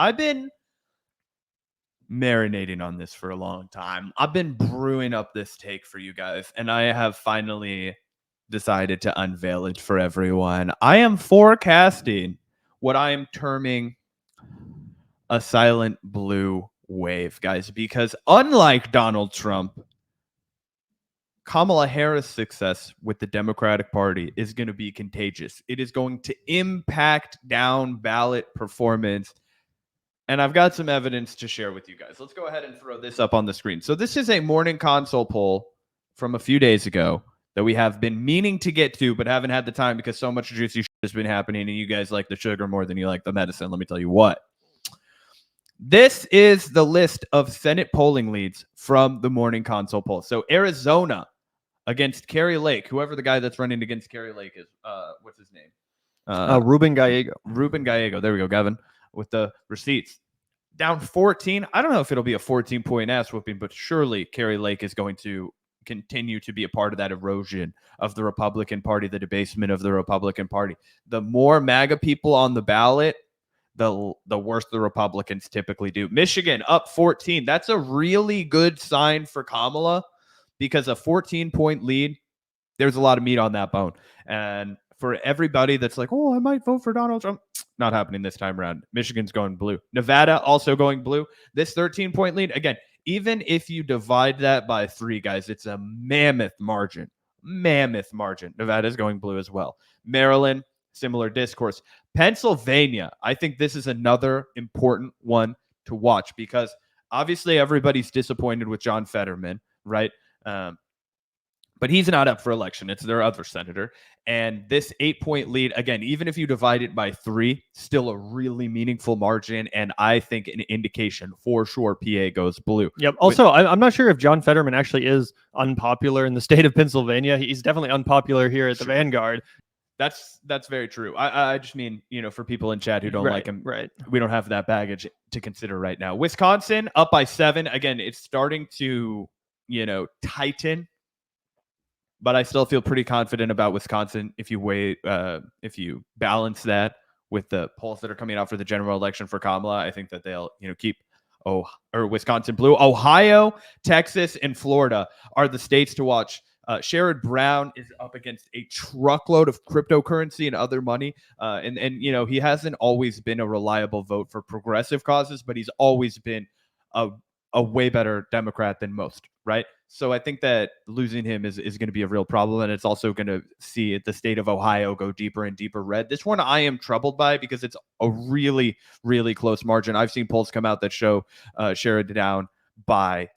I've been marinating on this for a long time. I've been brewing up this take for you guys, and I have finally decided to unveil it for everyone. I am forecasting what I am terming a silent blue wave, guys, because unlike Donald Trump, Kamala Harris' success with the Democratic Party is going to be contagious. It is going to impact down ballot performance. And I've got some evidence to share with you guys. Let's go ahead and throw this up on the screen. So this is a morning console poll from a few days ago that we have been meaning to get to, but haven't had the time because so much juicy shit has been happening and you guys like the sugar more than you like the medicine. Let me tell you what. This is the list of Senate polling leads from the morning console poll. So Arizona against Kari Lake, whoever the guy that's running against Kari Lake is. What's his name? Ruben Gallego. Ruben Gallego. There we go, Gavin, with the receipts. Down 14. I don't know if it'll be a 14-point ass whooping, but surely Kari Lake is going to continue to be a part of that erosion of the Republican Party, the debasement of the Republican Party. The more MAGA people on the ballot, the worse the Republicans typically do. Michigan up 14. That's a really good sign for Kamala because a 14-point lead, there's a lot of meat on that bone. And for everybody that's like, oh, I might vote for Donald Trump, not happening this time around. Michigan's going blue. Nevada also going blue. This 13-point lead, again, even if you divide that by 3, guys, it's a mammoth margin. Mammoth margin. Nevada's going blue as well. Maryland, similar discourse. Pennsylvania, I think this is another important one to watch because obviously everybody's disappointed with John Fetterman, right? But he's not up for election. It's their other senator. And this 8-point lead, again, even if you divide it by 3, still a really meaningful margin. And I think an indication for sure PA goes blue. Yep. Also, I'm not sure if John Fetterman actually is unpopular in the state of Pennsylvania. He's definitely unpopular here at the Vanguard. That's very true. I just mean, for people in chat who don't like him, right? We don't have that baggage to consider right now. Wisconsin up by 7. Again, it's starting to, tighten. But I still feel pretty confident about Wisconsin if you balance that with the polls that are coming out for the general election for Kamala. I think that they'll, keep Wisconsin blue. Ohio, Texas, and Florida are the states to watch. Sherrod Brown is up against a truckload of cryptocurrency and other money. And he hasn't always been a reliable vote for progressive causes, but he's always been a way better Democrat than most, right? So I think that losing him is going to be a real problem, and it's also going to see the state of Ohio go deeper and deeper red. This one I am troubled by because it's a really, really close margin. I've seen polls come out that show Sherrod down by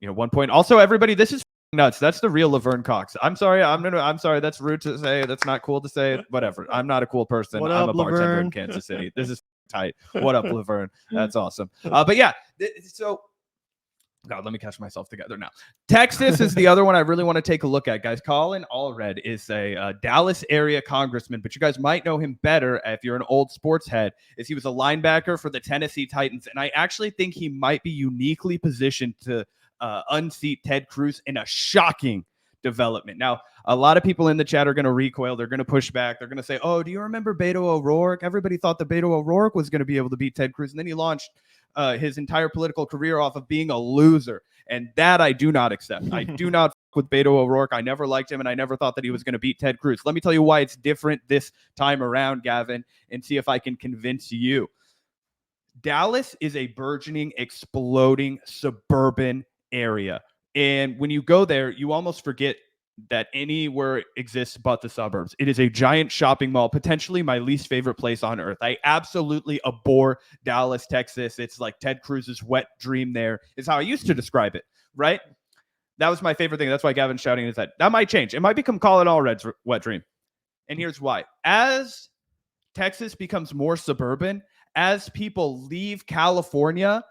1 point. Also, everybody, this is nuts. That's the real Laverne Cox. I'm sorry. I'm sorry. That's rude to say. That's not cool to say. Whatever. I'm not a cool person. What I'm up, a bartender Laverne? in Kansas City. This is tight. What up, Laverne? That's awesome. But yeah, so God, let me catch myself together now. Texas is the other one I really want to take a look at, guys. Colin Allred is a Dallas area congressman, but you guys might know him better if you're an old sports head, as he was a linebacker for the Tennessee Titans. And I actually think he might be uniquely positioned to unseat Ted Cruz in a shocking development. Now, a lot of people in the chat are going to recoil. They're going to push back. They're going to say, oh, do you remember Beto O'Rourke? Everybody thought that Beto O'Rourke was going to be able to beat Ted Cruz. And then he launched his entire political career off of being a loser. And that I do not accept. I do not fuck with Beto O'Rourke. I never liked him, and I never thought that he was going to beat Ted Cruz. Let me tell you why it's different this time around, Gavin, and see if I can convince you. Dallas is a burgeoning, exploding suburban area. And when you go there, you almost forget that anywhere exists but the suburbs. It is a giant shopping mall, potentially my least favorite place on earth. I absolutely abhor Dallas, Texas. It's like Ted Cruz's wet dream there, is how I used to describe it, right? That was my favorite thing. That's why Gavin's shouting his head. That might change. It might become Colin Allred's wet dream. And here's why. As Texas becomes more suburban, as people leave California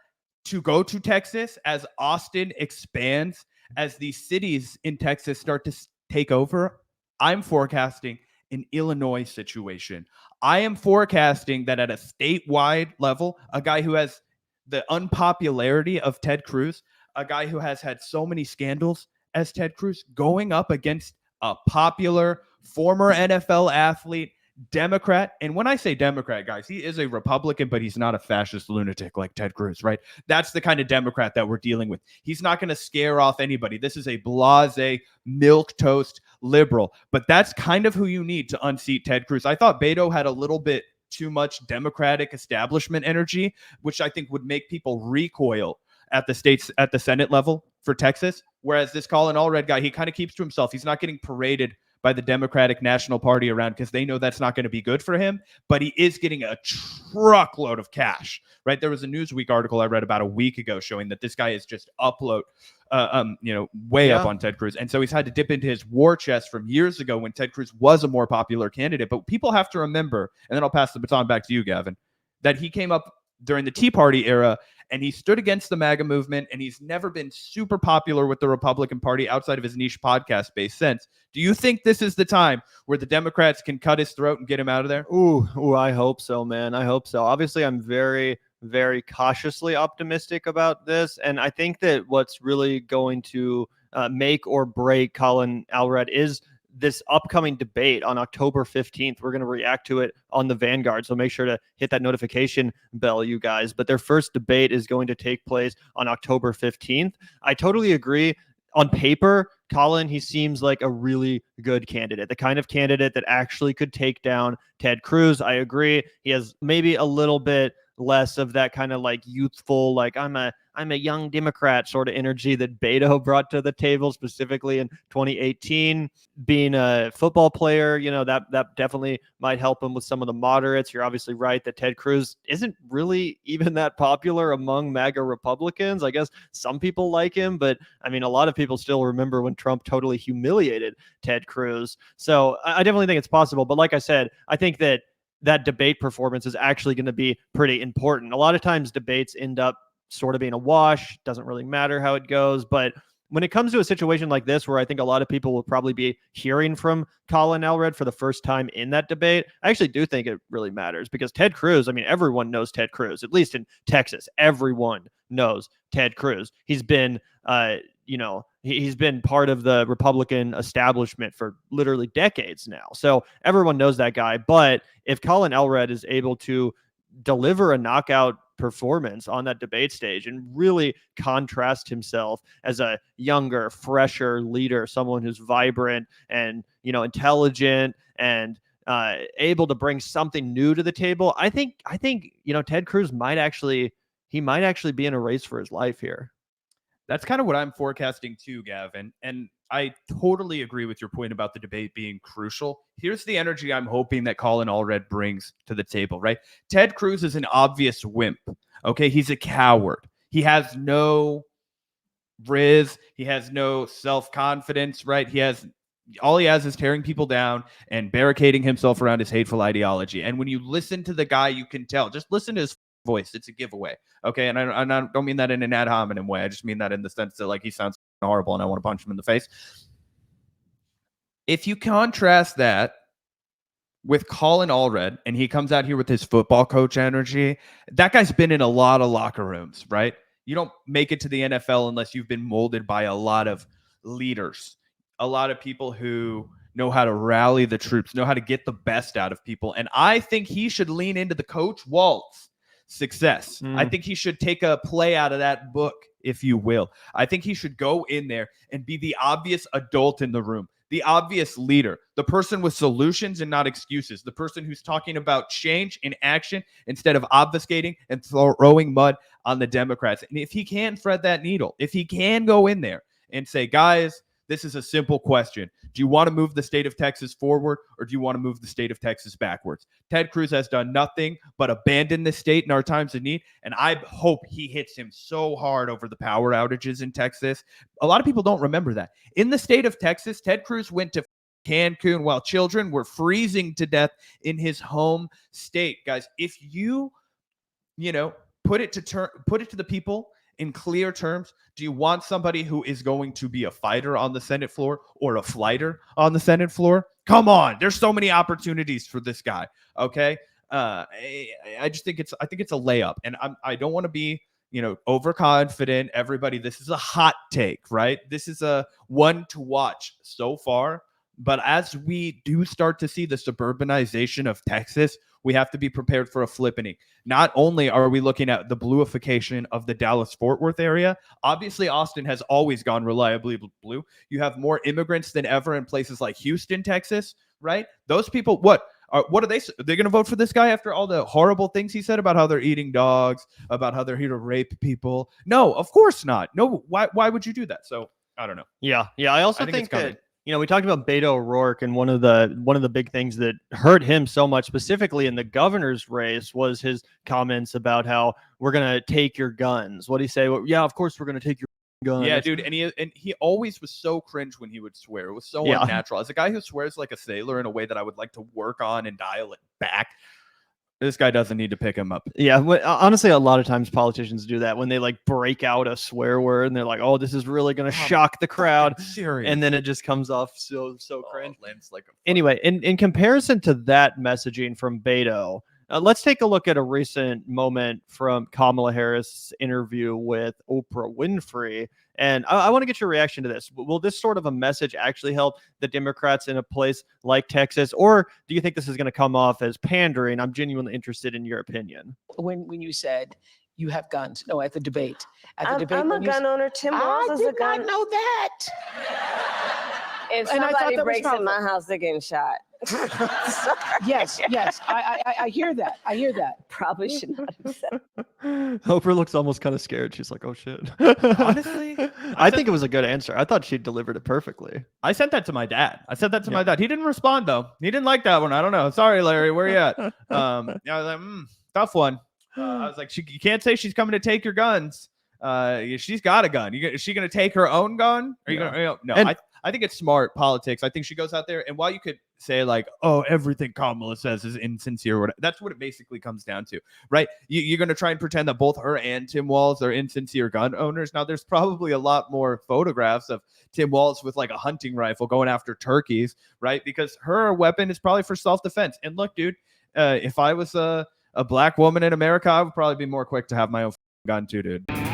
to go to Texas, as Austin expands, as these cities in Texas start to take over, I'm forecasting an Illinois situation. I am forecasting that at a statewide level, a guy who has the unpopularity of Ted Cruz, a guy who has had so many scandals as Ted Cruz, going up against a popular former NFL athlete, Democrat. And when I say Democrat, guys, he is a Republican, but he's not a fascist lunatic like Ted Cruz, right? That's the kind of Democrat that we're dealing with. He's not going to scare off anybody. This is a blase, milquetoast liberal, but that's kind of who you need to unseat Ted Cruz. I thought Beto had a little bit too much Democratic establishment energy, which I think would make people recoil at the Senate level for Texas. Whereas this Colin Allred guy, he kind of keeps to himself. He's not getting paraded by the Democratic National Party around because they know that's not going to be good for him, but he is getting a truckload of cash, right? There was a Newsweek article I read about a week ago showing that this guy is just way up on Ted Cruz. And so he's had to dip into his war chest from years ago when Ted Cruz was a more popular candidate. But people have to remember, and then I'll pass the baton back to you, Gavin, that he came up during the Tea Party era and he stood against the MAGA movement, and he's never been super popular with the Republican Party outside of his niche podcast base since. Do you think this is the time where the Democrats can cut his throat and get him out of there? Ooh, I hope so, man. I hope so. Obviously, I'm very, very cautiously optimistic about this, and I think that what's really going to make or break Colin Allred is this upcoming debate on October 15th. We're going to react to it on the Vanguard, so make sure to hit that notification bell, you guys. But their first debate is going to take place on October 15th. I totally agree. On paper, Colin, he seems like a really good candidate, the kind of candidate that actually could take down Ted Cruz. I agree. He has maybe a little bit less of that kind of like youthful, like I'm a young Democrat sort of energy that Beto brought to the table, specifically in 2018. Being a football player, that definitely might help him with some of the moderates. You're obviously right that Ted Cruz isn't really even that popular among MAGA Republicans. I guess some people like him, but I mean, a lot of people still remember when Trump totally humiliated Ted Cruz. So I definitely think it's possible. But like I said, I think that debate performance is actually going to be pretty important. A lot of times debates end up sort of being a wash. Doesn't really matter how it goes. But when it comes to a situation like this, where I think a lot of people will probably be hearing from Colin Allred for the first time in that debate, I actually do think it really matters because Ted Cruz, I mean, everyone knows Ted Cruz, at least in Texas. Everyone knows Ted Cruz. He's been, he's been part of the Republican establishment for literally decades now. So everyone knows that guy. But if Colin Allred is able to deliver a knockout performance on that debate stage and really contrast himself as a younger, fresher leader, someone who's vibrant and, intelligent and able to bring something new to the table, I think, Ted Cruz might actually be in a race for his life here. That's kind of what I'm forecasting too, Gavin. And I totally agree with your point about the debate being crucial. Here's the energy I'm hoping that Colin Allred brings to the table, right? Ted Cruz is an obvious wimp. Okay, he's a coward. He has no riz. He has no self-confidence, right? All he has is tearing people down and barricading himself around his hateful ideology. And when you listen to the guy, you can tell. Just listen to his voice. It's a giveaway. Okay. And I don't mean that in an ad hominem way. I just mean that in the sense that like he sounds horrible and I want to punch him in the face. If you contrast that with Colin Allred and he comes out here with his football coach energy, that guy's been in a lot of locker rooms, right? You don't make it to the NFL unless you've been molded by a lot of leaders, a lot of people who know how to rally the troops, know how to get the best out of people. And I think he should lean into the Coach Waltz success. I think he should take a play out of that book, if you will. I think he should go in there and be the obvious adult in the room, the obvious leader, the person with solutions and not excuses, the person who's talking about change in action instead of obfuscating and throwing mud on the Democrats. And if he can thread that needle, if he can go in there and say, guys, this is a simple question. Do you want to move the state of Texas forward or do you want to move the state of Texas backwards? Ted Cruz has done nothing but abandon this state in our times of need. And I hope he hits him so hard over the power outages in Texas. A lot of people don't remember that. In the state of Texas, Ted Cruz went to Cancun while children were freezing to death in his home state. Guys, if you put it to the people in clear terms, do you want somebody who is going to be a fighter on the Senate floor or a flighter on the Senate floor? Come on, there's so many opportunities for this guy. Okay, I just think it's a layup, and I don't want to be overconfident. Everybody, this is a hot take, right? This is a one to watch so far. But as we do start to see the suburbanization of Texas, we have to be prepared for a flippening. Not only are we looking at the bluification of the Dallas-Fort Worth area, obviously Austin has always gone reliably blue. You have more immigrants than ever in places like Houston, Texas, right? Those people, what are they? They're going to vote for this guy after all the horrible things he said about how they're eating dogs, about how they're here to rape people? No, of course not. No, why would you do that? So I don't know. Yeah. I also I think it's think coming. that, we talked about Beto O'Rourke, and one of the big things that hurt him so much, specifically in the governor's race, was his comments about how we're gonna take your guns. What did he say? Well, yeah, of course we're gonna take your guns. Yeah, dude, and he always was so cringe when he would swear. It was so Yeah. unnatural. As a guy who swears like a sailor in a way that I would like to work on and dial it back, this guy doesn't need to pick him up. Yeah, honestly, a lot of times politicians do that when they like break out a swear word and they're like, "Oh, this is really gonna shock the crowd," Serious. and then it just comes off so cringe. Lands like a Anyway, in comparison to that messaging from Beto, let's take a look at a recent moment from Kamala Harris' interview with Oprah Winfrey. And I want to get your reaction to this. Will this sort of a message actually help the Democrats in a place like Texas? Or do you think this is going to come off as pandering? I'm genuinely interested in your opinion. When you said you have guns, no, at the debate. I'm a gun owner. Tim Walz I is did a gun. not know that. If And I thought somebody that was breaks in probably- my house, they're getting shot. Sorry. Yes, I hear that. I hear that. Probably should not have said. Oprah looks almost kind of scared. She's like, "Oh shit." Honestly, I think it was a good answer. I thought she delivered it perfectly. I sent that to my dad. Yeah. My dad. He didn't respond though. He didn't like that one. I don't know. Sorry, Larry. Where you at? I was like, tough one. I was like, you can't say she's coming to take your guns. She's got a gun. Is she going to take her own gun? Are you Yeah. going to? No. And- I think it's smart politics. I think she goes out there, and while you could say like, "Oh, everything Kamala says is insincere," or whatever, that's what it basically comes down to, right? You're going to try and pretend that both her and Tim Walz are insincere gun owners. Now, there's probably a lot more photographs of Tim Walz with like a hunting rifle going after turkeys, right? Because her weapon is probably for self-defense. And look, dude, if I was a black woman in America, I would probably be more quick to have my own gun too, dude.